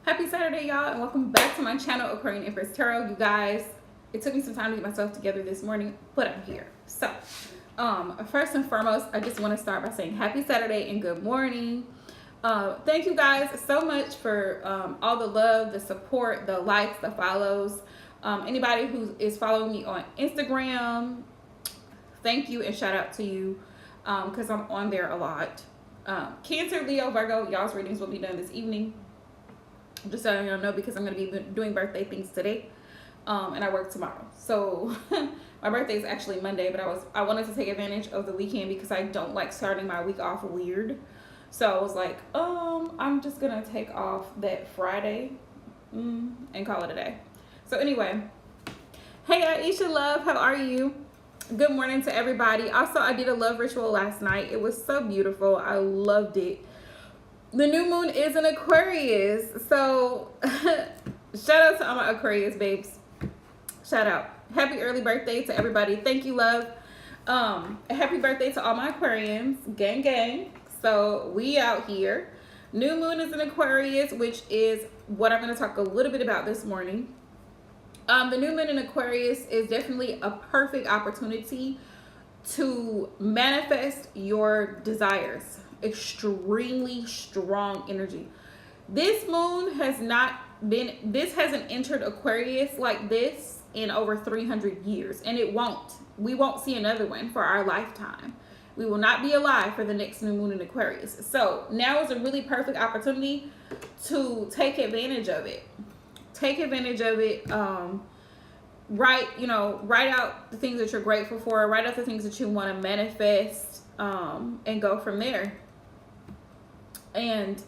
Happy Saturday, y'all, and welcome back to my channel, Aquarian Empress Tarot. You guys, it took me some time to get myself together this morning, but I'm here. So, first and foremost, I just want to start by saying happy Saturday and good morning. Thank you guys so much for all the love, the support, the likes, the follows. Anybody who is following me on Instagram, thank you and shout out to you because I'm on there a lot. Cancer, Leo, Virgo, y'all's readings will be done this evening. Just so you know, because I'm going to be doing birthday things today, and I work tomorrow. So my birthday is actually Monday, but I wanted to take advantage of the weekend because I don't like starting my week off weird. So I was like, I'm just gonna take off that Friday and call it a day. So anyway, hey Aisha love, how are you? Good morning to everybody. Also, I did a love ritual last night. It was so beautiful. I loved it. The new moon is in Aquarius, so shout out to all my Aquarius babes. Shout out. Happy early birthday to everybody. Thank you, love. Happy birthday to all my Aquarians. Gang, gang. So we out here. New moon is in Aquarius, which is what I'm going to talk a little bit about this morning. The new moon in Aquarius is definitely a perfect opportunity to manifest your desires. Extremely strong energy. This moon hasn't entered Aquarius like this in over 300 years, and we won't see another one for our lifetime. We will not be alive for the next new moon in Aquarius. So now is a really perfect opportunity to take advantage of it. Write out the things that you're grateful for, write out the things that you want to manifest, and go from there. And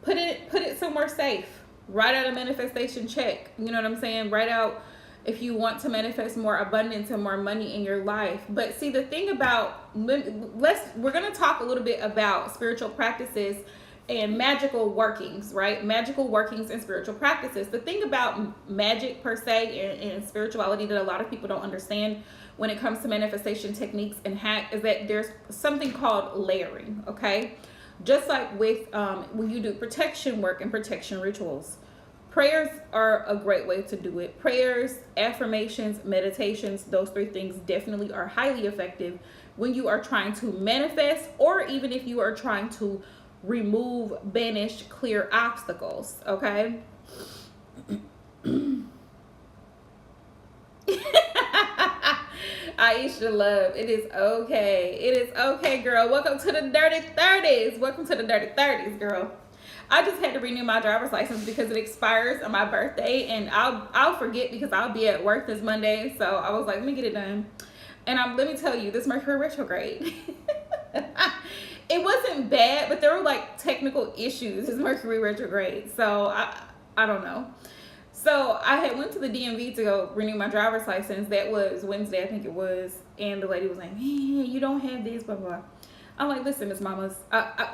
put it somewhere safe. Write out a manifestation check. You know what I'm saying? Write out if you want to manifest more abundance and more money in your life. But see, the thing about we're going to talk a little bit about spiritual practices and magical workings, right? Magical workings and spiritual practices. The thing about magic per se and spirituality that a lot of people don't understand when it comes to manifestation techniques and hack is that there's something called layering, okay? Just like with when you do protection work and protection rituals. Prayers are a great way to do it. Prayers, affirmations, meditations, those three things definitely are highly effective when you are trying to manifest, or even if you are trying to remove, banish, clear obstacles, okay? Aisha love, it is okay. It is okay, girl. Welcome to the dirty 30s. Welcome to the dirty 30s, girl. I just had to renew my driver's license because it expires on my birthday, and I'll forget because I'll be at work this Monday. So I was like, let me get it done. And let me tell you, this Mercury retrograde, it wasn't bad, but there were like technical issues. This Mercury retrograde, so I don't know. So I had went to the DMV to go renew my driver's license. That was Wednesday, I think it was. And the lady was like, man, you don't have this, blah, blah. I'm like, listen, Miss Mamas,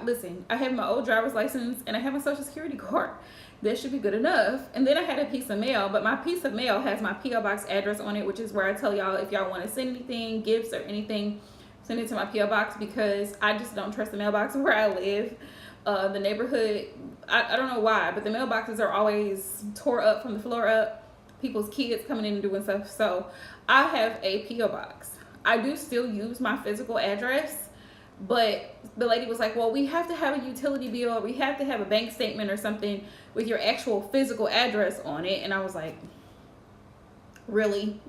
listen, I have my old driver's license and I have my social security card. That should be good enough. And then I had a piece of mail, but my piece of mail has my P.O. Box address on it, which is where I tell y'all if y'all want to send anything, gifts or anything, send it to my P.O. Box because I just don't trust the mailbox where I live. The neighborhood, I don't know why, but the mailboxes are always tore up from the floor up. People's kids coming in and doing stuff. So I have a P.O. Box. I do still use my physical address, but the lady was like, well, we have to have a utility bill. We have to have a bank statement or something with your actual physical address on it. And I was like, really?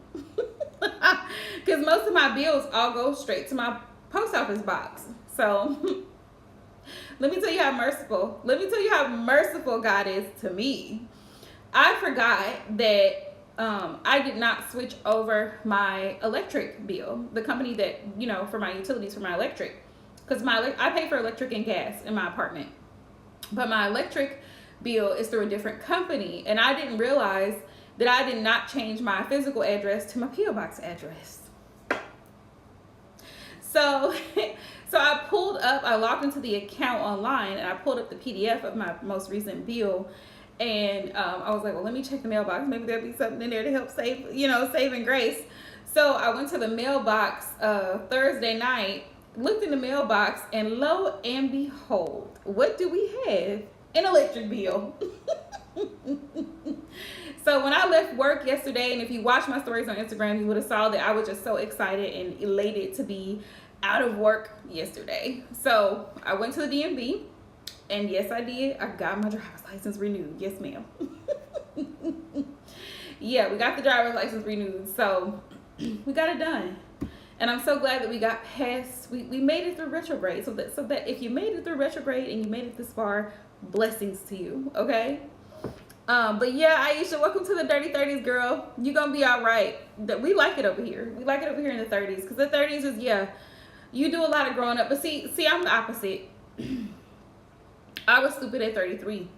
Because most of my bills all go straight to my post office box. So let me tell you how merciful. Let me tell you how merciful God is to me. I forgot that I did not switch over my electric bill, the company that, for my utilities for my electric, because I pay for electric and gas in my apartment, but my electric bill is through a different company, and I didn't realize that I did not change my physical address to my P.O. Box address. So I logged into the account online and I pulled up the PDF of my most recent bill, and I was like, well, let me check the mailbox. Maybe there'll be something in there to help saving grace. So I went to the mailbox Thursday night, looked in the mailbox, and lo and behold, what do we have? An electric bill. So when I left work yesterday, and if you watch my stories on Instagram, you would have saw that I was just so excited and elated to be out of work yesterday. So I went to the DMV, and yes, I did. I got my driver's license renewed. Yes, ma'am. Yeah, we got the driver's license renewed. So we got it done. And I'm so glad that we got past, we made it through retrograde. So that if you made it through retrograde and you made it this far, blessings to you, okay? But yeah, Aisha, welcome to the Dirty 30s, girl. You're gonna be all right. We like it over here. We like it over here in the 30s. Because the 30s is, yeah, you do a lot of growing up. But see, I'm the opposite. I was stupid at 33.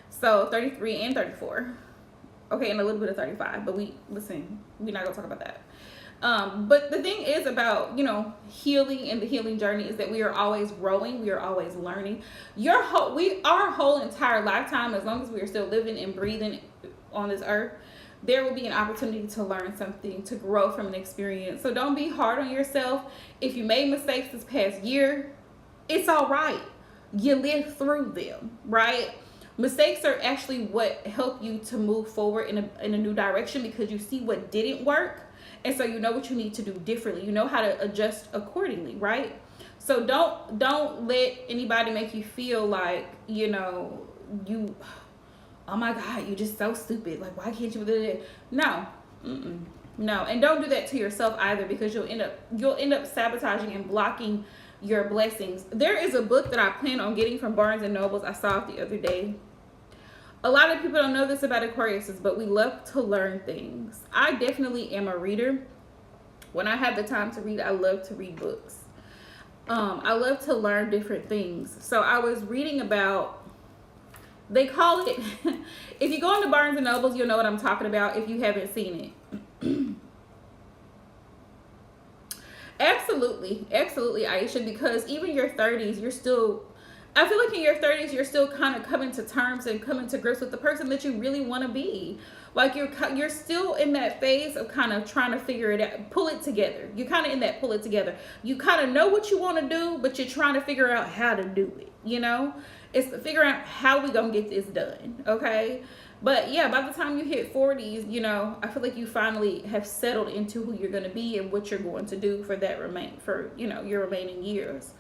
So 33 and 34. Okay, and a little bit of 35. But we're not gonna talk about that. But the thing is about, healing and the healing journey is that we are always growing. We are always learning. Our whole entire lifetime, as long as we are still living and breathing on this earth, there will be an opportunity to learn something, to grow from an experience. So don't be hard on yourself. If you made mistakes this past year, it's all right. You lived through them, right? Mistakes are actually what help you to move forward in a new direction, because you see what didn't work. And so you know what you need to do differently. You know how to adjust accordingly, right? So don't let anybody make you feel like, you, oh my God, you're just so stupid. Like, why can't you do that? No. No. And don't do that to yourself either, because you'll end up sabotaging and blocking your blessings. There is a book that I plan on getting from Barnes and Nobles. I saw it the other day. A lot of people don't know this about Aquariuses, but we love to learn things. I definitely am a reader. When I have the time to read, I love to read books. I love to learn different things. So I was reading about, they call it, if you go into Barnes and Nobles, you'll know what I'm talking about if you haven't seen it. Absolutely, Aisha, because even your 30s, I feel like in your 30s, you're still kind of coming to terms and coming to grips with the person that you really want to be. Like you're still in that phase of kind of trying to figure it out, pull it together. You're kind of in that pull it together. You kind of know what you want to do, but you're trying to figure out how to do it, It's to figure out how we gonna get this done, okay? But yeah, by the time you hit 40s, I feel like you finally have settled into who you're gonna be and what you're going to do for your remaining years.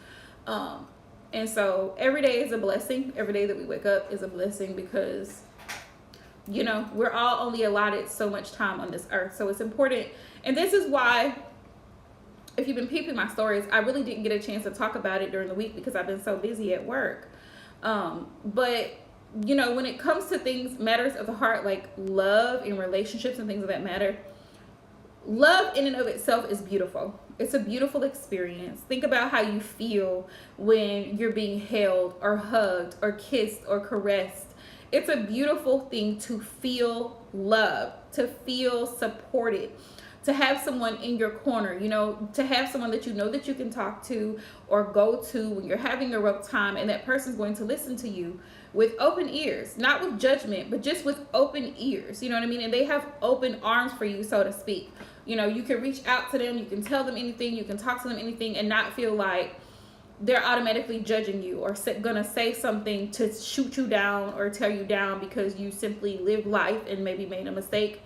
And so every day is a blessing. Every day that we wake up is a blessing, because, we're all only allotted so much time on this earth. So it's important. And this is why, if you've been peeping my stories, I really didn't get a chance to talk about it during the week because I've been so busy at work. But, when it comes to matters of the heart, like love and relationships and things of that matter, love in and of itself is beautiful. It's a beautiful experience. Think about how you feel when you're being held or hugged or kissed or caressed. It's a beautiful thing to feel loved, to feel supported, to have someone in your corner, to have someone that that you can talk to or go to when you're having a rough time, and that person's going to listen to you with open ears, not with judgment, but just with open ears, you know what I mean? And they have open arms for you, so to speak. You can reach out to them, you can tell them anything, you can talk to them anything, and not feel like they're automatically judging you or gonna say something to shoot you down or tear you down because you simply lived life and maybe made a mistake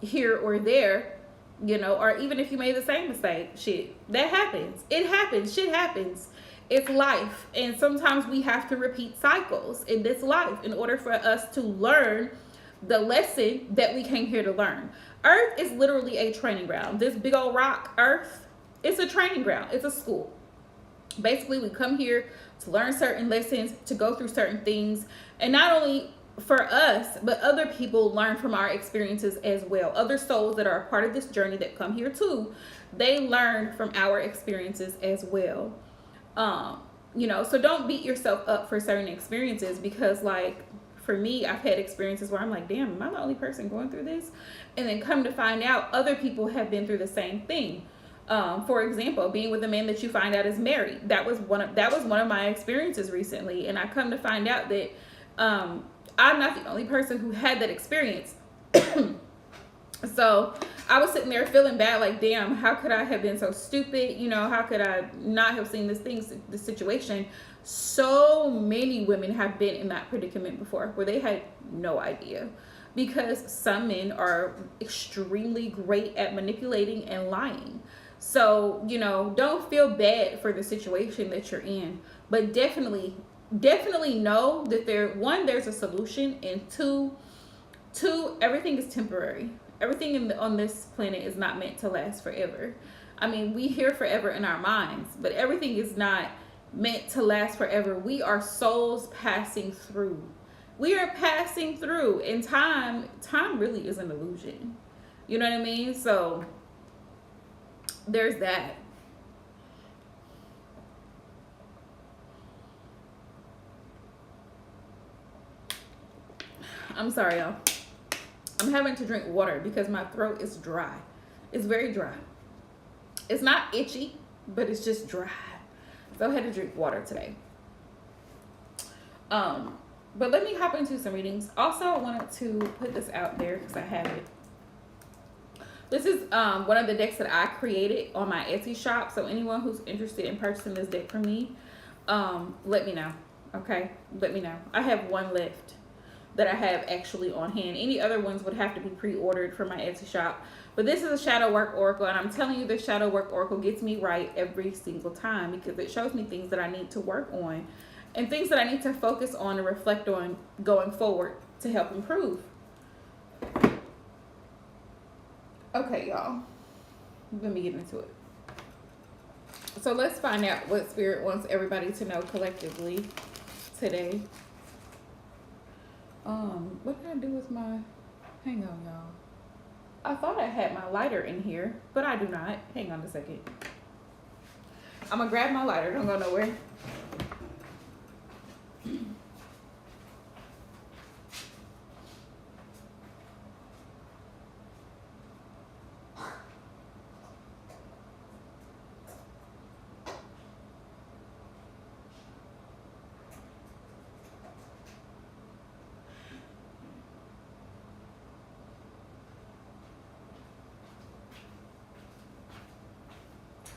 here or there, or even if you made the same mistake. Shit, that happens. It happens. Shit happens. It's life. And sometimes we have to repeat cycles in this life in order for us to learn the lesson that we came here to learn. Earth is literally a training ground. This big old rock, Earth, it's a training ground. It's a school. Basically, we come here to learn certain lessons, to go through certain things. And not only for us, but other people learn from our experiences as well. Other souls that are a part of this journey that come here too, they learn from our experiences as well. So don't beat yourself up for certain experiences, because like, for me, I've had experiences where I'm like, damn, am I the only person going through this? And then come to find out other people have been through the same thing. For example, being with a man that you find out is married. That was one of my experiences recently. And I come to find out that I'm not the only person who had that experience. So I was sitting there feeling bad, like, damn, how could I have been so stupid? You know, how could I not have seen this situation? So many women have been in that predicament before where they had no idea, because some men are extremely great at manipulating and lying. So, you know, don't feel bad for the situation that you're in, but definitely know that there's a solution, and two, everything is temporary. Everything on this planet is not meant to last forever. I mean, we here forever in our minds, but everything is not meant to last forever. We are souls passing through. We are passing through, and time really is an illusion. You know what I mean? So there's that. I'm sorry, y'all. I'm having to drink water because my throat is dry. It's very dry. It's not itchy, but it's just dry. So I had to drink water today. But let me hop into some readings. Also, I wanted to put this out there because I have it. This is one of the decks that I created on my Etsy shop. So anyone who's interested in purchasing this deck from me, let me know. Okay? Let me know. I have one left that I have actually on hand. Any other ones would have to be pre-ordered from my Etsy shop. But this is a shadow work oracle, and I'm telling you, this shadow work oracle gets me right every single time because it shows me things that I need to work on and things that I need to focus on and reflect on going forward to help improve. Okay, y'all. Let me get into it. So let's find out what Spirit wants everybody to know collectively today. What did I do with my, hang on, y'all. I thought I had my lighter in here, but I do not. Hang on a second. I'm gonna grab my lighter, don't go nowhere.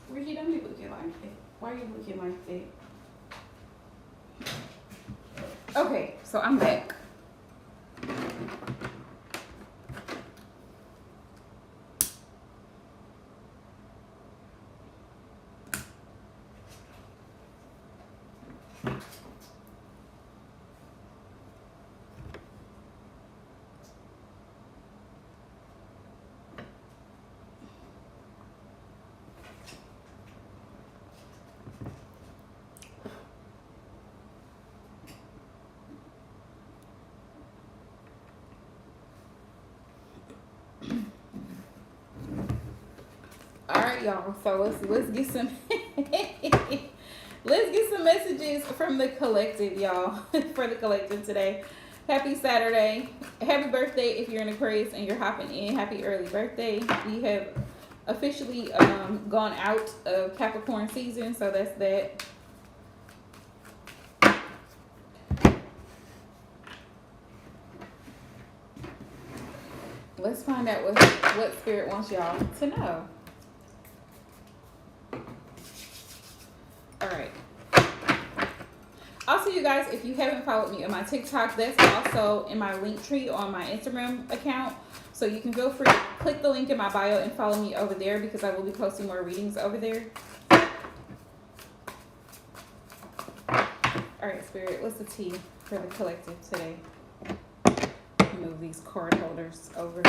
Ricky, don't be looking like that. Why are you looking like that? Okay, so I'm back. All right, y'all. So let's get some let's get some messages from the collective, y'all. For the collective today. Happy Saturday. Happy birthday if you're in Aquarius and you're hopping in. Happy early birthday. We have officially gone out of Capricorn season, so that's that. Let's find out what Spirit wants y'all to know. All right. Also, you guys, if you haven't followed me on my TikTok, that's also in my link tree on my Instagram account. So you can feel free to click the link in my bio and follow me over there because I will be posting more readings over there. All right, Spirit, what's the tea for the collective today? Move these card holders over.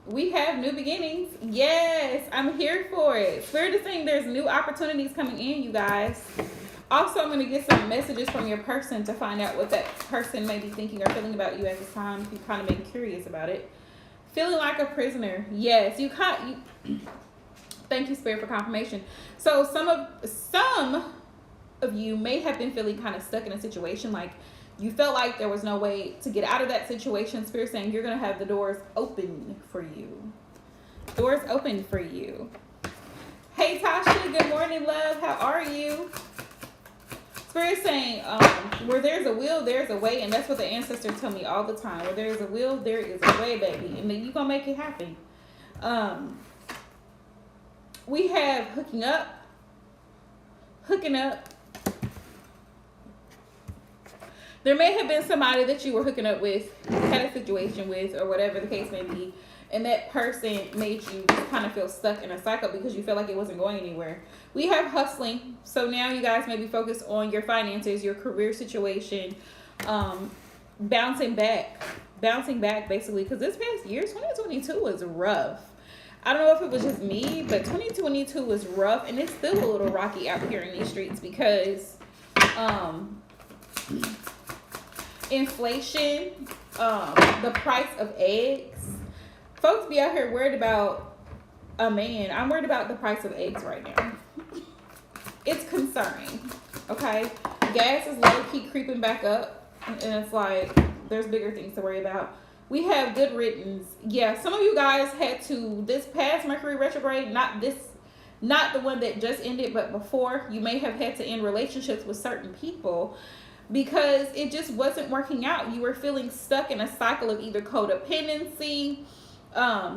We have new beginnings. Yes, I'm here for it. Spirit is saying there's new opportunities coming in, you guys. Also, I'm going to get some messages from your person to find out what that person may be thinking or feeling about you at this time. If you've kind of been curious about it. Feeling like a prisoner. Yes, thank you, Spirit, for confirmation. So some of you may have been feeling kind of stuck in a situation, like you felt like there was no way to get out of that situation. Spirit saying you're going to have the doors open for you. Doors open for you. Hey, Tasha. Good morning, love. How are you? Spirit saying, where there's a will, there's a way, and that's what the ancestors tell me all the time. Where there's a will, there is a way, baby, and then you gonna make it happen. We have hooking up. There may have been somebody that you were hooking up with, had a situation with, or whatever the case may be, and that person made you just kind of feel stuck in a cycle because you felt like it wasn't going anywhere. We have hustling. So now you guys may be focused on your finances, your career situation, bouncing back basically, because this past year, 2022 was rough. I don't know if it was just me, but 2022 was rough, and it's still a little rocky out here in these streets because inflation, the price of eggs. Folks be out here worried about a man. I'm worried about the price of eggs right now. It's concerning, okay? Gas is low-key creeping back up, and it's like there's bigger things to worry about. We have good riddance. Yeah, some of you guys had to, this past Mercury retrograde, not the one that just ended, but before, you may have had to end relationships with certain people because it just wasn't working out. You were feeling stuck in a cycle of either codependency,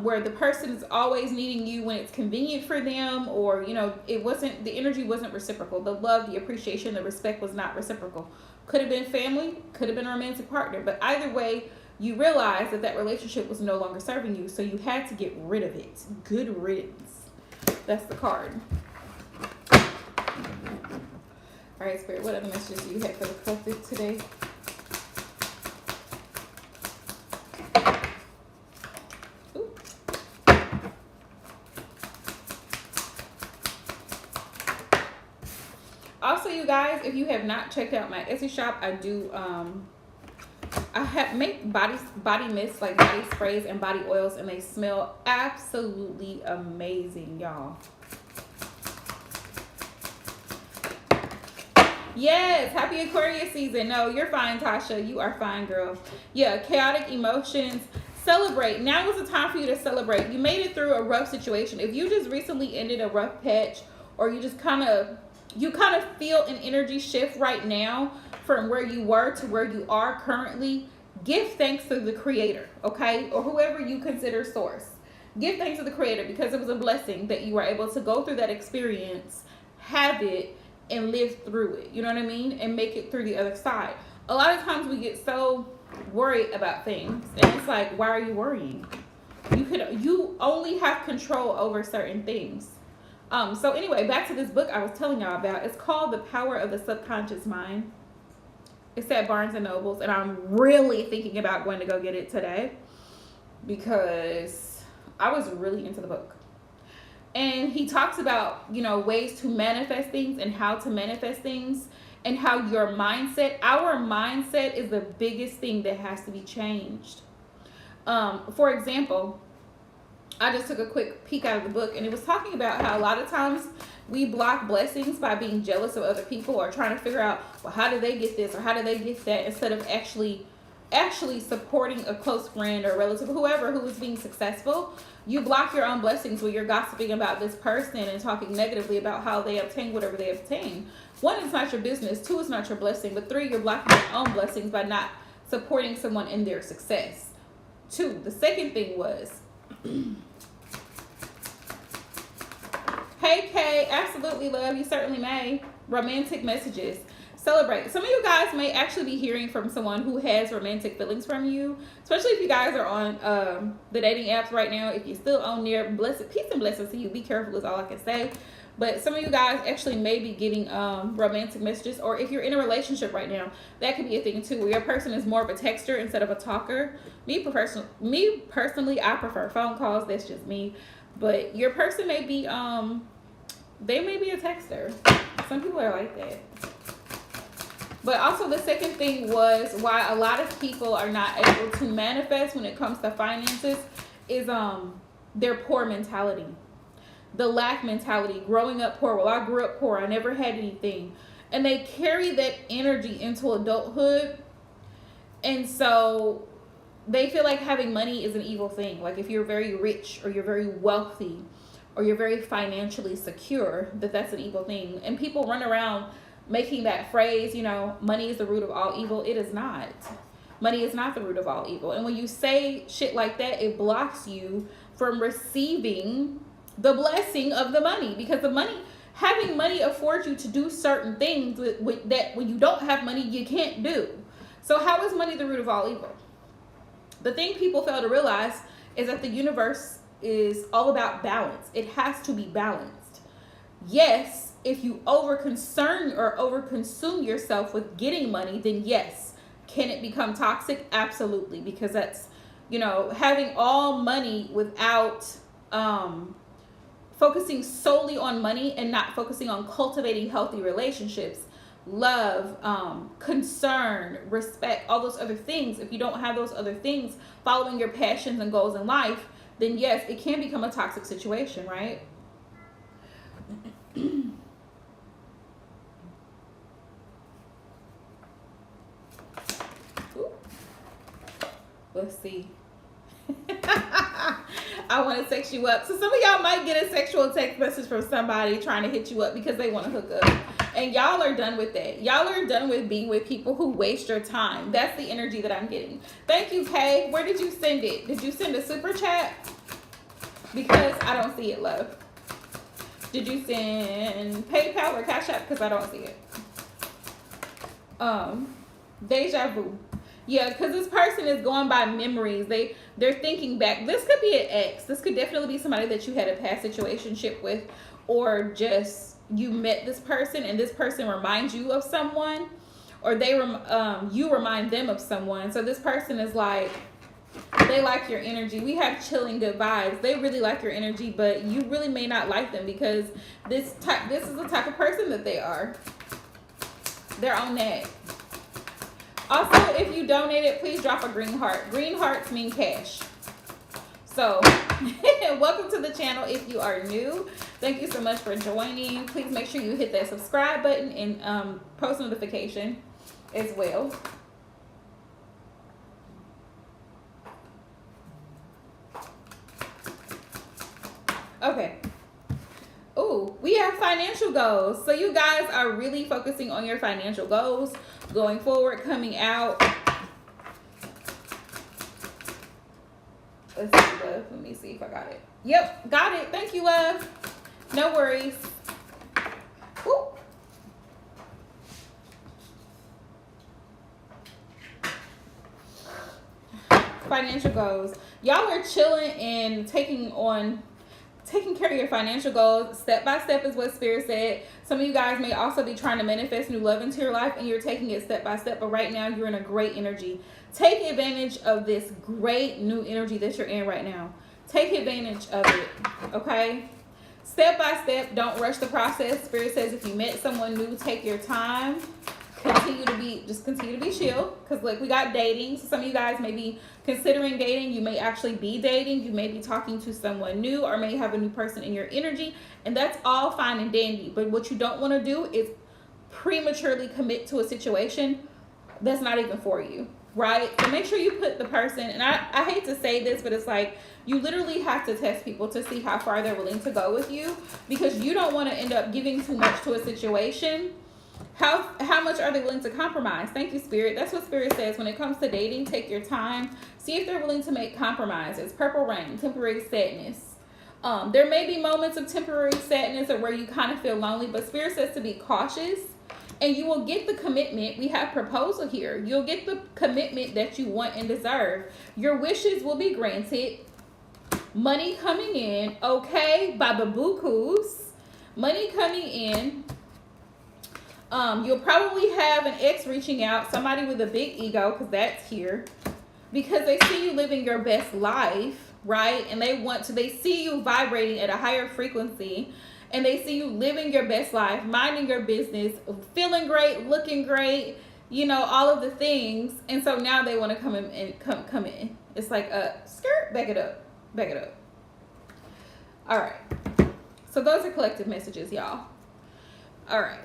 where the person is always needing you when it's convenient for them, or, you know, the energy wasn't reciprocal. The love, the appreciation, the respect was not reciprocal. Could have been family, could have been a romantic partner, but either way, you realized that relationship was no longer serving you, so you had to get rid of it. Good riddance. That's the card. All right, Spirit, what other messages do you have for the collective today? Ooh. Also, you guys, if you have not checked out my Etsy shop, I do make body mists, like body sprays and body oils, and they smell absolutely amazing, y'all. Yes, happy Aquarius season. No, you're fine, Tasha. You are fine, girl. Yeah, chaotic emotions. Celebrate. Now is the time for you to celebrate. You made it through a rough situation. If you just recently ended a rough patch, or you just kind of feel an energy shift right now from where you were to where you are currently, give thanks to the Creator, okay? Or whoever you consider source. Give thanks to the Creator because it was a blessing that you were able to go through that experience, have it, and live through it. You know what I mean? And make it through the other side. A lot of times we get so worried about things, and it's like, why are you worrying? You only have control over certain things. So anyway, back to this book I was telling y'all about. It's called The Power of the Subconscious Mind. It's at Barnes and Nobles, and I'm really thinking about going to go get it today because I was really into the book. And he talks about, you know, ways to manifest things and how to manifest things, and how our mindset is the biggest thing that has to be changed. For example, I just took a quick peek out of the book, and it was talking about how a lot of times we block blessings by being jealous of other people, or trying to figure out, well, how did they get this or how did they get that, instead of actually supporting a close friend or relative, whoever who is being successful. You block your own blessings when you're gossiping about this person and talking negatively about how they obtain whatever they obtain. 1, it's not your business. 2, it's not your blessing. But 3, you're blocking your own blessings by not supporting someone in their success. 2, the second thing was, hey Kay, absolutely, love, you certainly may. Romantic messages. Celebrate. Some of you guys may actually be hearing from someone who has romantic feelings from you, especially if you guys are on the dating apps right now. If you're still on there, peace and blessings to you. Be careful is all I can say. But some of you guys actually may be getting romantic messages, or if you're in a relationship right now, that could be a thing too, where your person is more of a texter instead of a talker. Me personally, I prefer phone calls. That's just me. But your person may be they may be a texter. Some people are like that. But also the second thing was why a lot of people are not able to manifest when it comes to finances is their poor mentality. The lack mentality, growing up poor. Well, I grew up poor. I never had anything. And they carry that energy into adulthood. And so they feel like having money is an evil thing. Like if you're very rich or you're very wealthy or you're very financially secure, that's an evil thing. And people run around making that phrase, you know, money is the root of all evil. It is not. Money is not the root of all evil. And when you say shit like that, it blocks you from receiving the blessing of the money, because the money, having money affords you to do certain things that when you don't have money, you can't do. So how is money the root of all evil? The thing people fail to realize is that the universe is all about balance. It has to be balanced. Yes, if you over-concern or over-consume yourself with getting money, then yes. Can it become toxic? Absolutely, because that's, you know, having all money without focusing solely on money and not focusing on cultivating healthy relationships, love, concern, respect, all those other things. If you don't have those other things, following your passions and goals in life, then yes, it can become a toxic situation, right? Let's see. I want to sex you up. So some of y'all might get a sexual text message from somebody trying to hit you up because they want to hook up. And y'all are done with that. Y'all are done with being with people who waste your time. That's the energy that I'm getting. Thank you, Kay. Where did you send it? Did you send a super chat? Because I don't see it, love. Did you send PayPal or Cash App? Because I don't see it. Deja vu. Yeah, because this person is going by memories. They're thinking back. This could be an ex. This could definitely be somebody that you had a past situationship with, or just you met this person and this person reminds you of someone, or you remind them of someone. So this person is like, they like your energy. We have chilling good vibes. They really like your energy, but you really may not like them because this is the type of person that they are. They're on that. Also, if you donated, please drop a green heart. Green hearts mean cash. So, welcome to the channel if you are new. Thank you so much for joining. Please make sure you hit that subscribe button and post notification as well. Okay. Ooh, we have financial goals. So you guys are really focusing on your financial goals going forward, coming out. Let's see, love. Let me see if I got it. Yep, got it. Thank you, love. No worries. Ooh. Financial goals. Y'all are chilling and taking care of your financial goals step by step is what Spirit said. Some of you guys may also be trying to manifest new love into your life and you're taking it step by step, but right now you're in a great energy. Take advantage of this great new energy that you're in right now. Take advantage of it, okay? Step by step, don't rush the process. Spirit says if you met someone new, take your time. Continue to be chill, because like we got dating. So some of you guys may be considering dating. You may actually be dating. You may be talking to someone new, or may have a new person in your energy, and that's all fine and dandy. But what you don't want to do is prematurely commit to a situation that's not even for you, right? So make sure you put the person, and I hate to say this, but it's like you literally have to test people to see how far they're willing to go with you, because you don't want to end up giving too much to a situation. How much are they willing to compromise? Thank you, Spirit. That's what Spirit says. When it comes to dating, take your time. See if they're willing to make compromises. Purple rain, temporary sadness. There may be moments of temporary sadness or where you kind of feel lonely, but Spirit says to be cautious, and you will get the commitment. We have proposal here. You'll get the commitment that you want and deserve. Your wishes will be granted. Money coming in, okay, by the bukus. Money coming in. You'll probably have an ex reaching out, somebody with a big ego, because that's here, because they see you living your best life, right? And they see you vibrating at a higher frequency, and they see you living your best life, minding your business, feeling great, looking great, you know, all of the things. And so now they want to come in and come in. It's like skirt, back it up. All right. So those are collective messages, y'all. All right.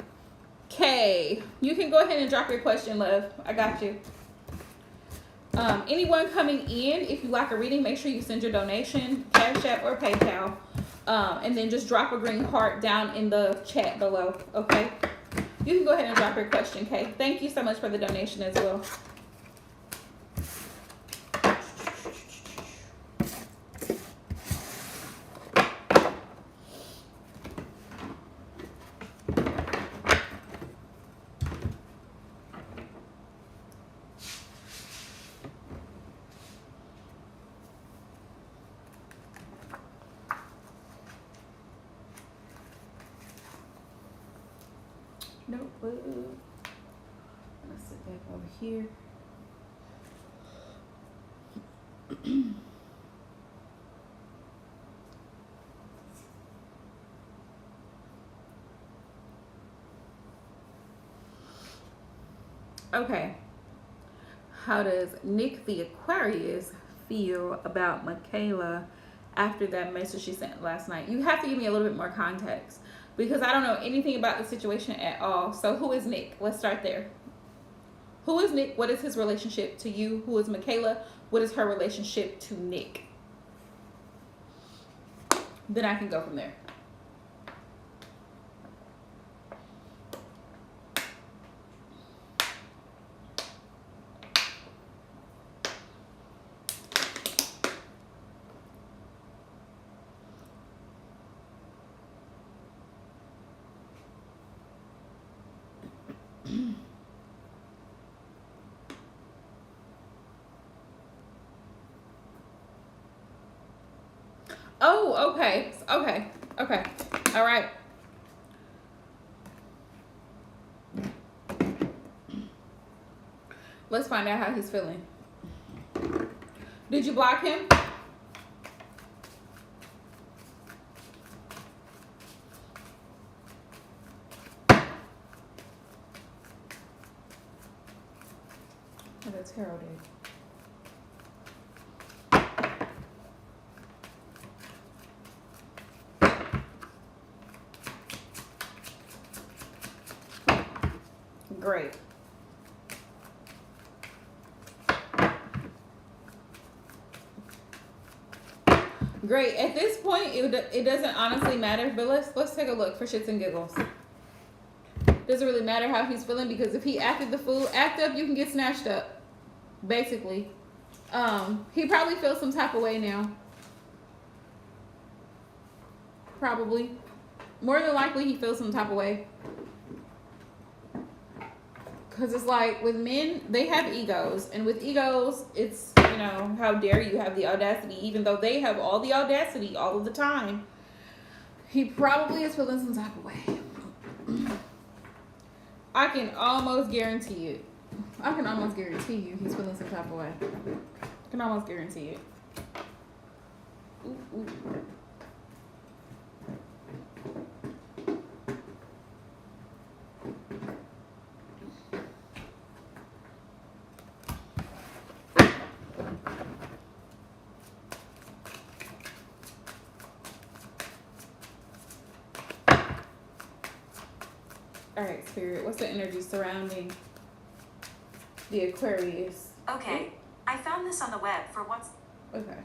Okay, you can go ahead and drop your question, love. I got you. Anyone coming in, if you like a reading, make sure you send your donation, Cash App or PayPal, and then just drop a green heart down in the chat below, okay? You can go ahead and drop your question, Kay. Thank you so much for the donation as well. Nope. Let's sit back over here. Okay. How does Nick the Aquarius feel about Michaela after that message she sent last night? You have to give me a little bit more context because I don't know anything about the situation at all. So who is Nick? Let's start there. Who is Nick? What is his relationship to you? Who is Michaela? What is her relationship to Nick? Then I can go from there. Oh, okay. Okay. All right. Let's find out how he's feeling. Did you block him? Oh, that's Harold. Great. Great. At this point, it doesn't honestly matter, but let's take a look for shits and giggles. Doesn't really matter how he's feeling because if he acted the fool, act up, you can get snatched up. Basically. He probably feels some type of way now. Probably. More than likely, he feels some type of way. Because it's like, with men, they have egos. And with egos, it's, you know, how dare you have the audacity, even though they have all the audacity all of the time. He probably is feeling some type of way. I can almost guarantee it. I can almost guarantee you he's feeling some type of way. I can almost guarantee it. Ooh. All right, Spirit, what's the energy surrounding the Aquarius? Okay, I found this on the web for what's... Okay.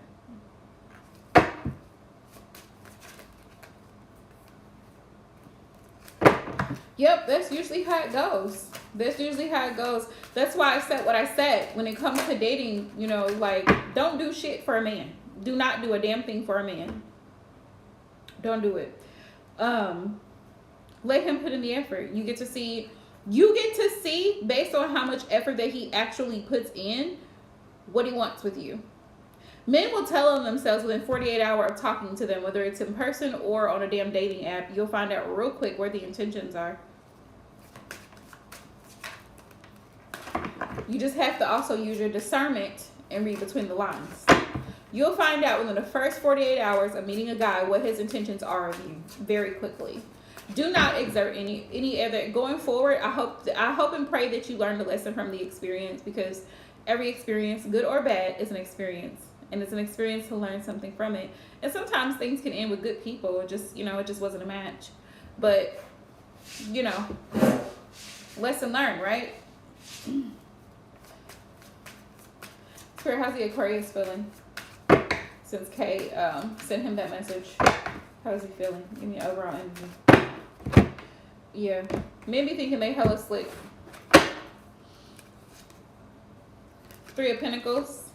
Yep, that's usually how it goes. That's usually how it goes. That's why I said what I said. When it comes to dating, you know, like, don't do shit for a man. Do not do a damn thing for a man. Don't do it. Let him put in the effort. You get to see based on how much effort that he actually puts in, what he wants with you. Men will tell on themselves within 48 hours of talking to them, whether it's in person or on a damn dating app. You'll find out real quick where the intentions are. You just have to also use your discernment and read between the lines. You'll find out within the first 48 hours of meeting a guy what his intentions are of you very quickly. Do not exert any other going forward. I hope and pray that you learn the lesson from the experience, because every experience, good or bad, is an experience, and it's an experience to learn something from it. And sometimes things can end with good people. It just wasn't a match. But lesson learned, right? Spirit, how's the Aquarius feeling since Kay sent him that message? How is he feeling? Give me overall energy. Yeah. Men be thinking they hella slick. Three of Pentacles.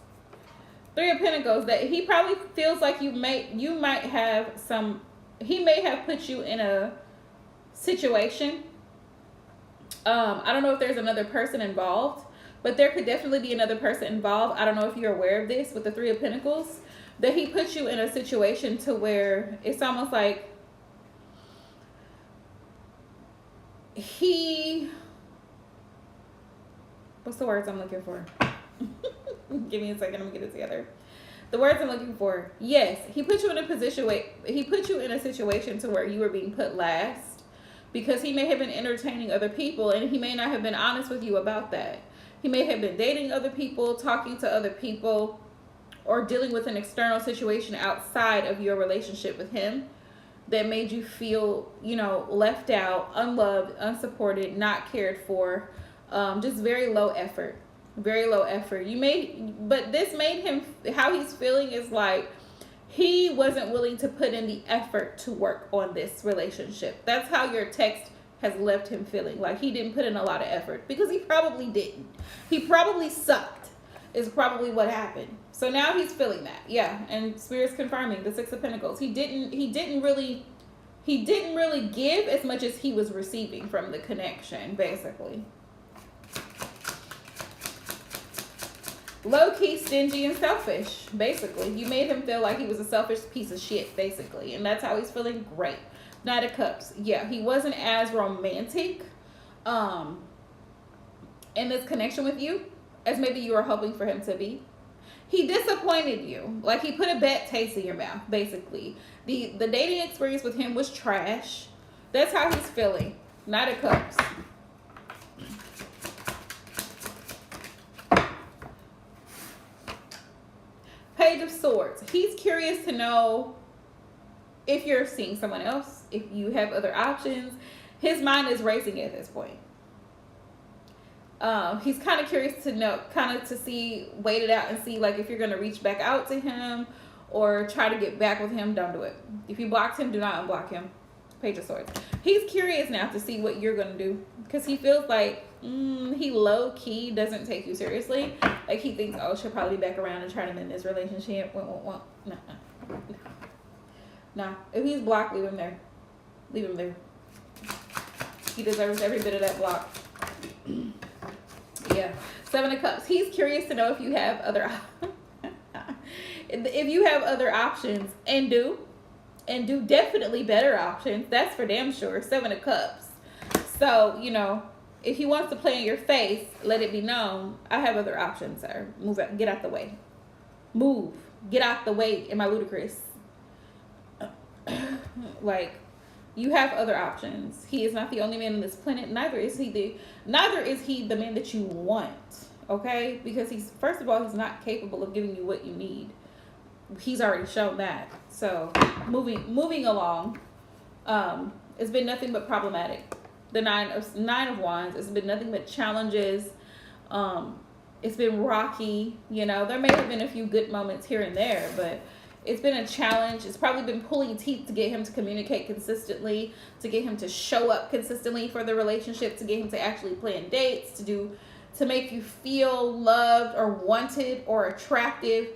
Three of Pentacles. That he probably feels like you might have some. He may have put you in a situation. I don't know if there's another person involved, but there could definitely be another person involved. I don't know if you're aware of this with the Three of Pentacles, that he put you in a situation to where it's almost like what's the words I'm looking for? Give me a second, let me get it together. The words I'm looking for. Yes, he put you in a situation to where you were being put last, because he may have been entertaining other people and he may not have been honest with you about that. He may have been dating other people, talking to other people, or dealing with an external situation outside of your relationship with him that made you feel, left out, unloved, unsupported, not cared for, just very low effort. Very low effort. But this made him, how he's feeling is like he wasn't willing to put in the effort to work on this relationship. That's how your text has left him feeling, like he didn't put in a lot of effort, because he probably didn't. He probably sucked is probably what happened. So now he's feeling that. Yeah, and Spirit's confirming the Six of Pentacles. He didn't really give as much as he was receiving from the connection, basically. Low-key, stingy, and selfish, basically. You made him feel like he was a selfish piece of shit, basically. And that's how he's feeling. Great. Knight of Cups. Yeah, he wasn't as romantic in this connection with you as maybe you were hoping for him to be. He disappointed you. Like, he put a bad taste in your mouth, basically. The dating experience with him was trash. That's how he's feeling. Knight of Cups. Page of Swords. He's curious to know if you're seeing someone else, if you have other options. His mind is racing at this point. He's kind of curious to know, wait it out and see, like, if you're going to reach back out to him or try to get back with him. Don't do it. If you blocked him, do not unblock him. Page of Swords. He's curious now to see what you're going to do, because he feels like he low-key doesn't take you seriously. Like, he thinks, oh, she'll probably be back around and try to mend this relationship. No. If he's blocked, leave him there. Leave him there. He deserves every bit of that block. Yeah. Seven of Cups. He's curious to know if you have other options, and do definitely better options. That's for damn sure. Seven of Cups. So, if he wants to play in your face, let it be known, I have other options, sir. Move out. Get out the way. Move. Get out the way. Am I ludicrous? Like, you have other options. He is not the only man on this planet. Neither is he the man that you want. Okay? Because first of all, he's not capable of giving you what you need. He's already shown that. So, moving along, it's been nothing but problematic. The Nine of Wands, it's been nothing but challenges. It's been rocky. There may have been a few good moments here and there, but it's been a challenge. It's probably been pulling teeth to get him to communicate consistently, to get him to show up consistently for the relationship, to get him to actually plan dates, to make you feel loved or wanted or attractive.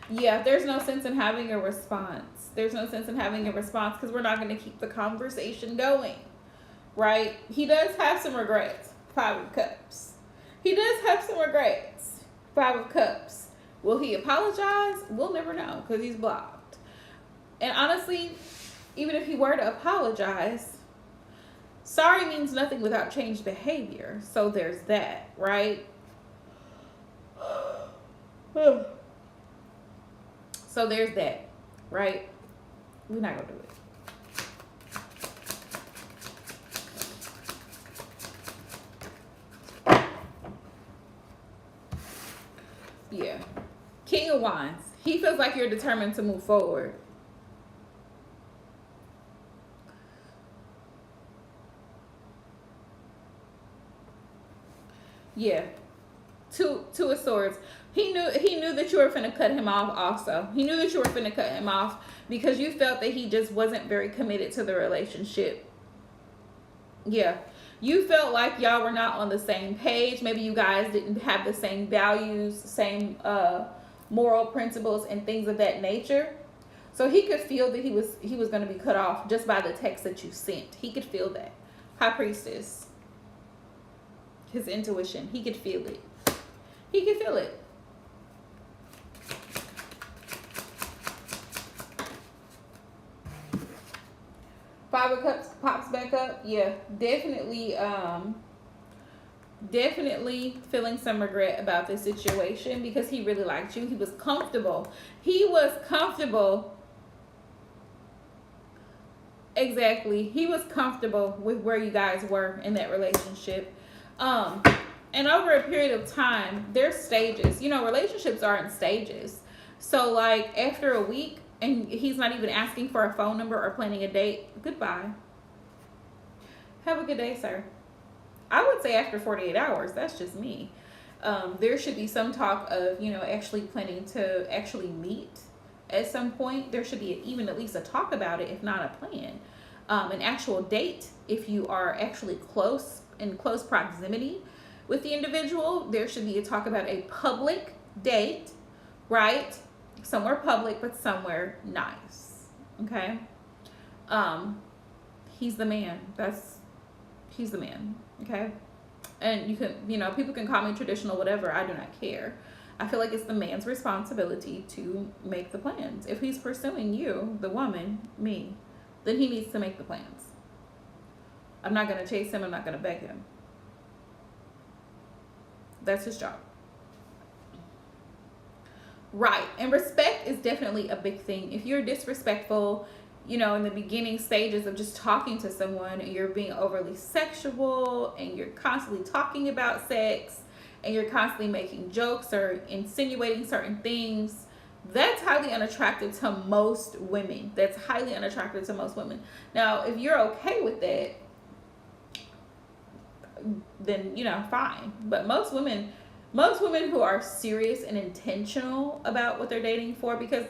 Yeah, there's no sense in having a response. There's no sense in having a response because we're not going to keep the conversation going, right? He does have some regrets. Five of Cups. He does have some regrets. Five of Cups. Will he apologize? We'll never know because he's blocked. And honestly, even if he were to apologize, sorry means nothing without changed behavior. So there's that, right? So there's that, right? We're not going to do it. Yeah. King of Wands. He feels like you're determined to move forward. Yeah. Two of Swords. He knew that you were finna cut him off also. He knew that you were finna cut him off because you felt that he just wasn't very committed to the relationship. Yeah. You felt like y'all were not on the same page. Maybe you guys didn't have the same values, same moral principles and things of that nature. So he could feel that he was going to be cut off just by the text that you sent. He could feel that. High Priestess. His intuition. He could feel it. He could feel it. Five of Cups pops back up. Yeah, definitely feeling some regret about this situation because he really liked you. He was comfortable. Exactly. He was comfortable with where you guys were in that relationship. And over a period of time, there's stages. You know, relationships are in stages. So like after a week and he's not even asking for a phone number or planning a date, goodbye. Have a good day, sir. I would say after 48 hours. That's just me. There should be some talk of, you know, actually planning to actually meet at some point. There should be even at least a talk about it, if not a plan. An actual date, if you are actually in close proximity with the individual, there should be a talk about a public date, right? Somewhere public, but somewhere nice. Okay. He's the man. He's the man. Okay. And you can, you know, people can call me traditional, whatever. I do not care. I feel like it's the man's responsibility to make the plans. If he's pursuing you, the woman, me, then he needs to make the plans. I'm not going to chase him. I'm not going to beg him. That's his job. Right. And respect is definitely a big thing. If you're disrespectful, you know, in the beginning stages of just talking to someone and you're being overly sexual and you're constantly talking about sex and you're constantly making jokes or insinuating certain things, that's highly unattractive to most women. That's highly unattractive to most women. Now, if you're okay with that, then, you know, fine. But most women who are serious and intentional about what they're dating for, because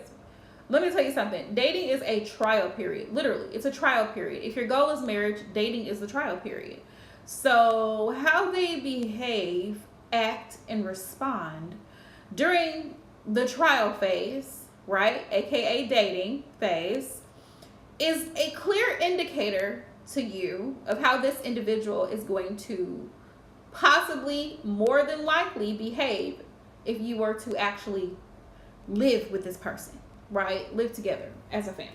let me tell you something, dating is a trial period. Literally, it's a trial period. If your goal is marriage, dating is the trial period. So how they behave, act, and respond during the trial phase, right, aka dating phase, is a clear indicator to you of how this individual is going to possibly, more than likely, behave if you were to actually live with this person, right? Live together as a family.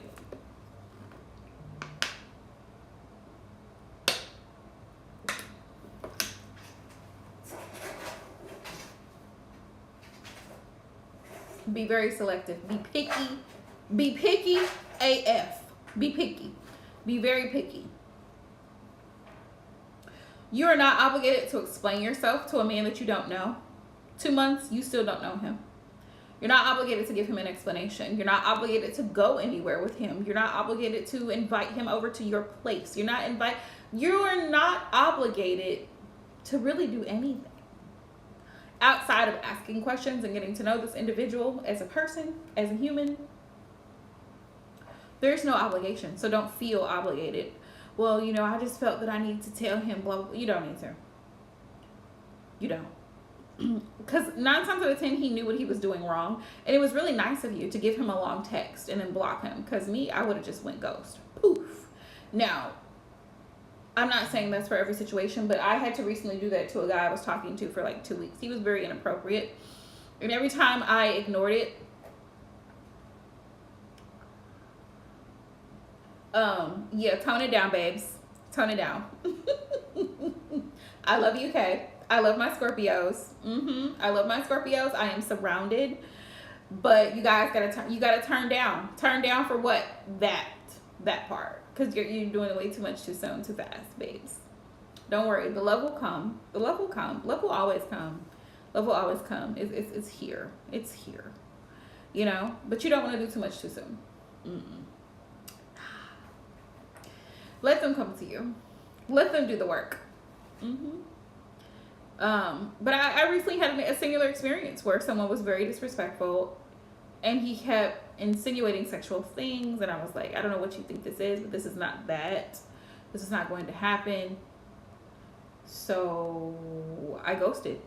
Be very selective. Be picky. Be picky AF. Be picky. Be very picky. You are not obligated to explain yourself to a man that you don't know. 2 months, you still don't know him. You're not obligated to give him an explanation. You're not obligated to go anywhere with him. You're not obligated to invite him over to your place. You are not obligated to really do anything outside of asking questions and getting to know this individual as a person, as a human. There's no obligation, so don't feel obligated. Well, you know, I just felt that I need to tell him, blah, blah, blah. You don't need to. You don't. Because 9 times out of 10, he knew what he was doing wrong. And it was really nice of you to give him a long text and then block him. Because me, I would have just went ghost. Poof. Now, I'm not saying that's for every situation, but I had to recently do that to a guy I was talking to for like 2 weeks. He was very inappropriate. And every time I ignored it, yeah, tone it down, babes. Tone it down. I love you, Kay. I love my Scorpios. I love my Scorpios. I am surrounded, but you guys gotta turn down. Turn down for what? That part, because you're doing it way too much, too soon, too fast, babes. Don't worry. The love will come. The love will come. Love will always come. Love will always come. It's here. It's here. You know, but you don't want to do too much too soon. Let them come to you. Let them do the work. But I recently had a singular experience where someone was very disrespectful and he kept insinuating sexual things. And I was like, I don't know what you think this is, but this is not that. This is not going to happen. So I ghosted.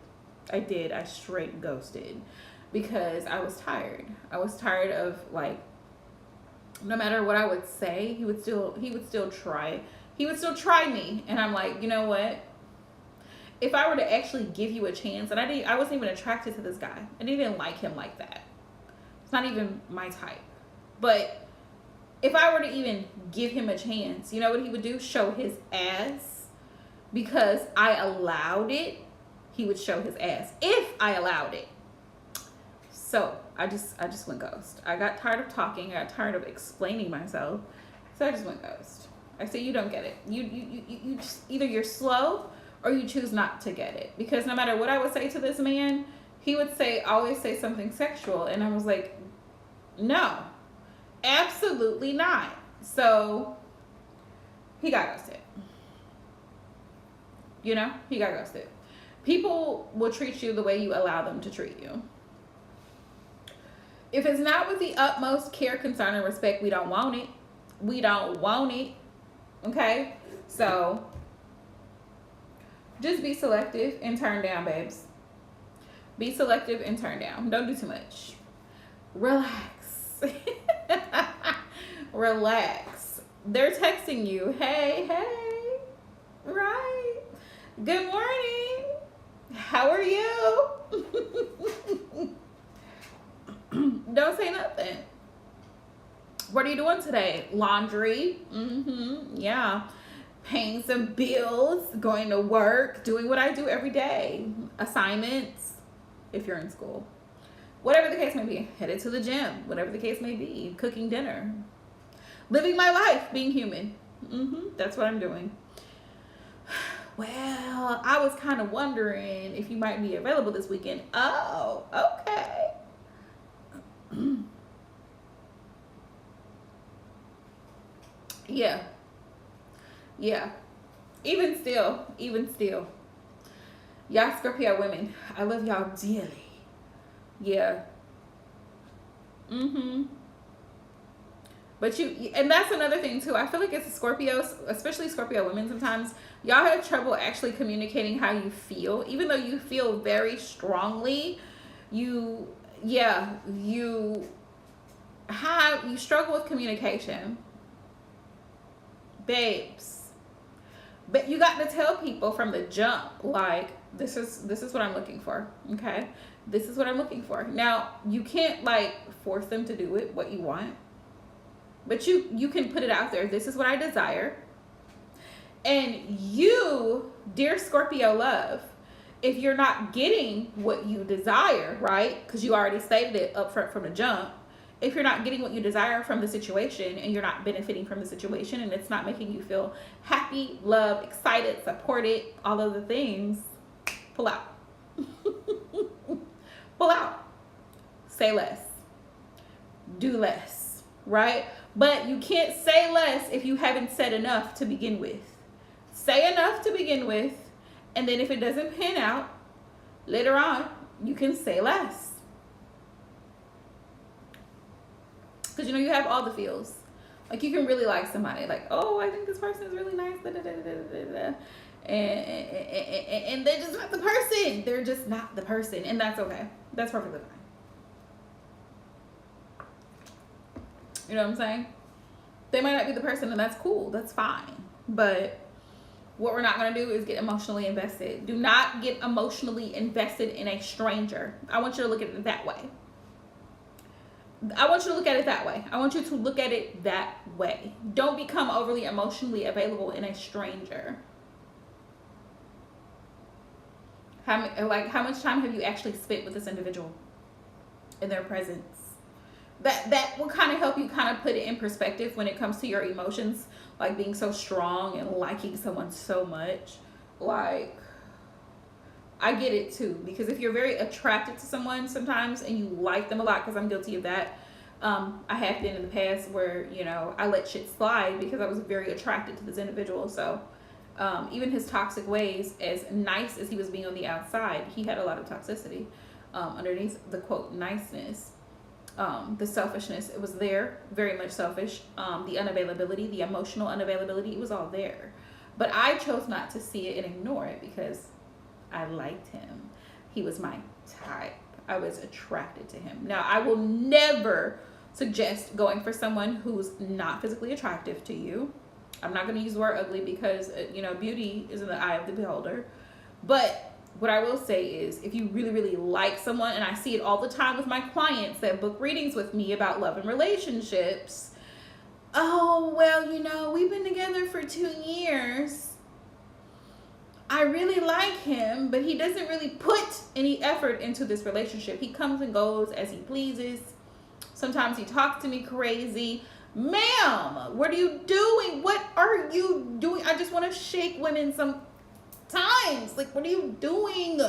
I did. I straight ghosted because I was tired. I was tired of, like, no matter what I would say, he would still try. He would still try me. And I'm like, you know what? If I were to actually give you a chance, and I wasn't even attracted to this guy. I didn't even like him like that. It's not even my type. But if I were to even give him a chance, you know what he would do? Show his ass. Because I allowed it, he would show his ass. If I allowed it. So I just went ghost. I got tired of talking. I got tired of explaining myself. So I just went ghost. I said, you don't get it. You just, either you're slow or you choose not to get it. Because no matter what I would say to this man, he would always say something sexual. And I was like, no, absolutely not. So he got ghosted. You know, he got ghosted. People will treat you the way you allow them to treat you. If it's not with the utmost care, concern, and respect, we don't want it. We don't want it. Okay? So just be selective and turn down, babes. Be selective and turn down. Don't do too much. Relax. Relax. They're texting you. Hey. Right. Good morning. How are you? Don't say nothing. What are you doing today? Laundry. Yeah. Paying some bills, going to work, doing what I do every day. Assignments, if you're in school. Whatever the case may be. Headed to the gym. Whatever the case may be. Cooking dinner. Living my life, being human. That's what I'm doing. Well, I was kind of wondering if you might be available this weekend. Oh, okay. Yeah. Even still. Y'all Scorpio women, I love y'all dearly. Yeah. But and that's another thing too. I feel like it's Scorpios, especially Scorpio women, sometimes y'all have trouble actually communicating how you feel. Even though you feel very strongly, you struggle with communication. Babes. But you got to tell people from the jump, like, this is what I'm looking for. Okay? This is what I'm looking for. Now, you can't, like, force them to do it, what you want. But you can put it out there. This is what I desire. And you, dear Scorpio love, if you're not getting what you desire, right? Because you already stated it up front from the jump. If you're not getting what you desire from the situation and you're not benefiting from the situation and it's not making you feel happy, loved, excited, supported, all of the things, pull out. Pull out. Say less. Do less, right? But you can't say less if you haven't said enough to begin with. Say enough to begin with, and then if it doesn't pan out, later on, you can say less. Because, you have all the feels. Like, you can really like somebody. Like, oh, I think this person is really nice. And they're just not the person. They're just not the person. And that's okay. That's perfectly fine. You know what I'm saying? They might not be the person, and that's cool. That's fine. But what we're not going to do is get emotionally invested. Do not get emotionally invested in a stranger. I want you to look at it that way. I want you to look at it that way. I want you to look at it that way. Don't become overly emotionally available in a stranger. How much time have you actually spent with this individual in their presence? That will kind of help you kind of put it in perspective when it comes to your emotions, like being so strong and liking someone so much. Like, I get it too, because if you're very attracted to someone sometimes and you like them a lot, because I'm guilty of that. I have been in the past where, I let shit slide because I was very attracted to this individual. So Even his toxic ways, as nice as he was being on the outside, he had a lot of toxicity underneath the quote niceness. The selfishness, it was there, very much selfish. The unavailability, the emotional unavailability, it was all there. But I chose not to see it and ignore it because I liked him. He was my type. I was attracted to him. Now, I will never suggest going for someone who's not physically attractive to you. I'm not going to use the word ugly because, beauty is in the eye of the beholder. But what I will say is, if you really, really like someone, and I see it all the time with my clients that book readings with me about love and relationships. Oh, well, we've been together for 2 years. I really like him, but he doesn't really put any effort into this relationship. He comes and goes as he pleases. Sometimes he talks to me crazy. Ma'am, what are you doing? What are you doing? I just want to shake women sometimes. Like, what are you doing?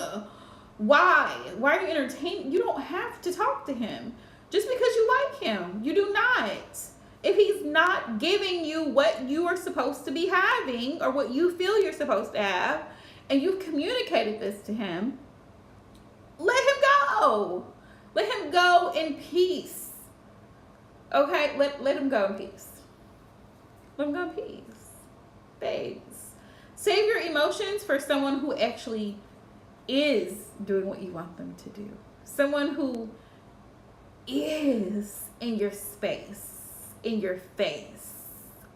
Why? Why are you entertaining? You don't have to talk to him just because you like him. You do not. If he's not giving you what you are supposed to be having or what you feel you're supposed to have, and you've communicated this to him, let him go. Let him go in peace. Okay? Let him go in peace. Let him go in peace. Babes. Save your emotions for someone who actually is doing what you want them to do. Someone who is in your space, in your face,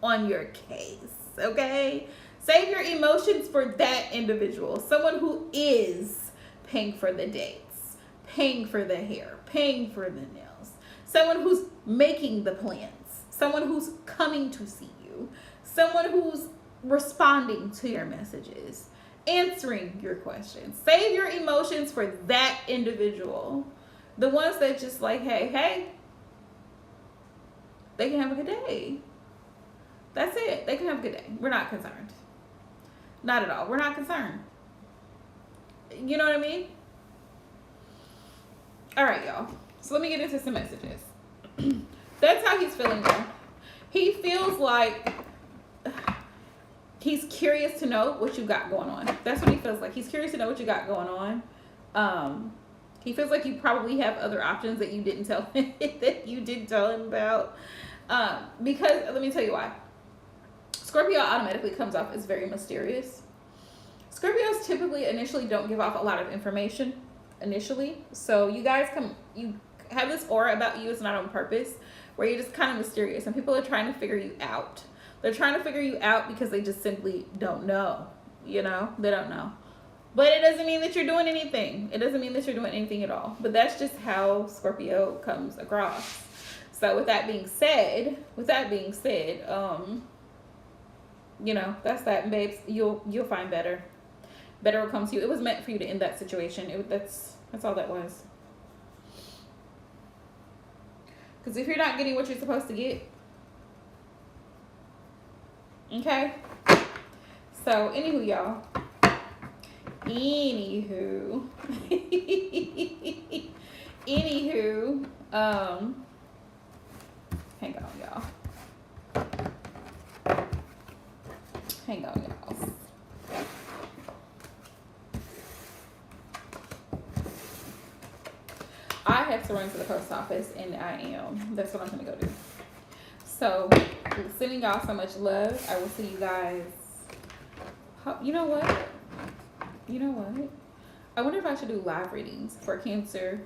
on your case, okay? Save your emotions for that individual. Someone who is paying for the dates, paying for the hair, paying for the nails. Someone who's making the plans. Someone who's coming to see you. Someone who's responding to your messages, answering your questions. Save your emotions for that individual. The ones that just like, hey, they can have a good day. That's it. They can have a good day. We're not concerned. Not at all. We're not concerned. You know what I mean? All right, y'all. So let me get into some messages. That's how he's feeling though. He feels like he's curious to know what you got going on. That's what he feels like. He's curious to know what you got going on. He feels like you probably have other options that you didn't tell him that you didn't tell him about. Because let me tell you why. Scorpio automatically comes off as very mysterious. Scorpios typically initially don't give off a lot of information initially. So you have this aura about you. It's not on purpose, where you're just kind of mysterious and people are trying to figure you out. They're trying to figure you out because they just simply don't know. They don't know. But it doesn't mean that you're doing anything. It doesn't mean that you're doing anything at all. But that's just how Scorpio comes across. So with that being said, that's that, and babes, you'll find better. Better will come to you. It was meant for you to end that situation. That's all that was. Because if you're not getting what you're supposed to get, okay? So, anywho, y'all. Anywho, hang on, y'all. I have to run to the post office, and that's what I'm gonna go do. So, sending y'all so much love. I will see you guys. You know what? I wonder if I should do live readings for Cancer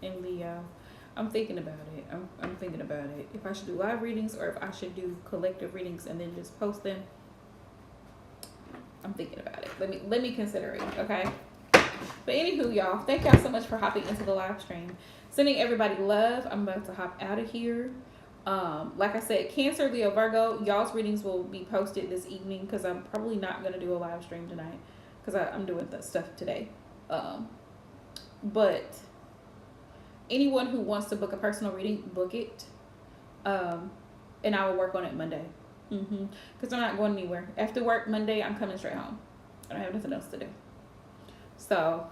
and Leo. I'm thinking about it. I'm thinking about it. If I should do live readings or if I should do collective readings and then just post them. I'm thinking about it. Let me consider it, okay? But anywho, y'all, thank y'all so much for hopping into the live stream. Sending everybody love. I'm about to hop out of here. Like I said, Cancer, Leo, Virgo, y'all's readings will be posted this evening because I'm probably not going to do a live stream tonight because I'm doing that stuff today. But anyone who wants to book a personal reading, book it. And I will work on it Monday. Because I'm not going anywhere. After work Monday, I'm coming straight home. I don't have nothing else to do. So,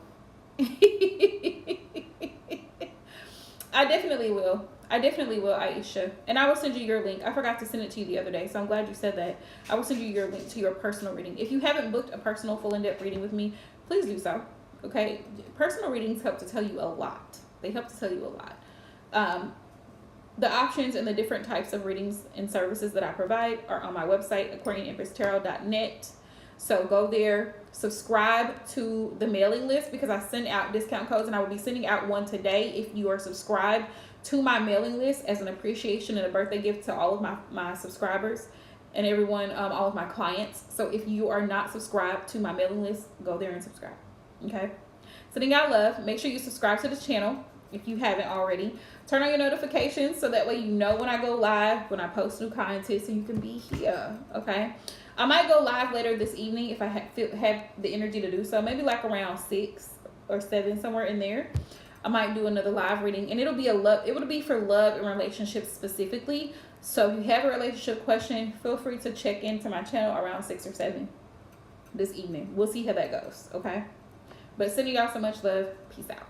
I definitely will. I definitely will, Aisha. And I will send you your link. I forgot to send it to you the other day, so I'm glad you said that. I will send you your link to your personal reading. If you haven't booked a personal full in-depth reading with me, please do so. Okay? Personal readings help to tell you a lot. They help to tell you a lot. The options and the different types of readings and services that I provide are on my website, AquarianEmpressTarot.net. So go there, subscribe to the mailing list because I send out discount codes, and I will be sending out one today if you are subscribed to my mailing list as an appreciation and a birthday gift to all of my subscribers and everyone, all of my clients. So if you are not subscribed to my mailing list, go there and subscribe. Okay? Sending out love. Make sure you subscribe to the channel if you haven't already. Turn on your notifications so that way you know when I go live, when I post new content, so you can be here. Okay? I might go live later this evening if I have the energy to do so. Maybe like around 6 or 7, somewhere in there. I might do another live reading, and it'll be for love and relationships specifically. So if you have a relationship question, feel free to check into my channel around 6 or 7 this evening. We'll see how that goes. Okay? But sending y'all so much love. Peace out.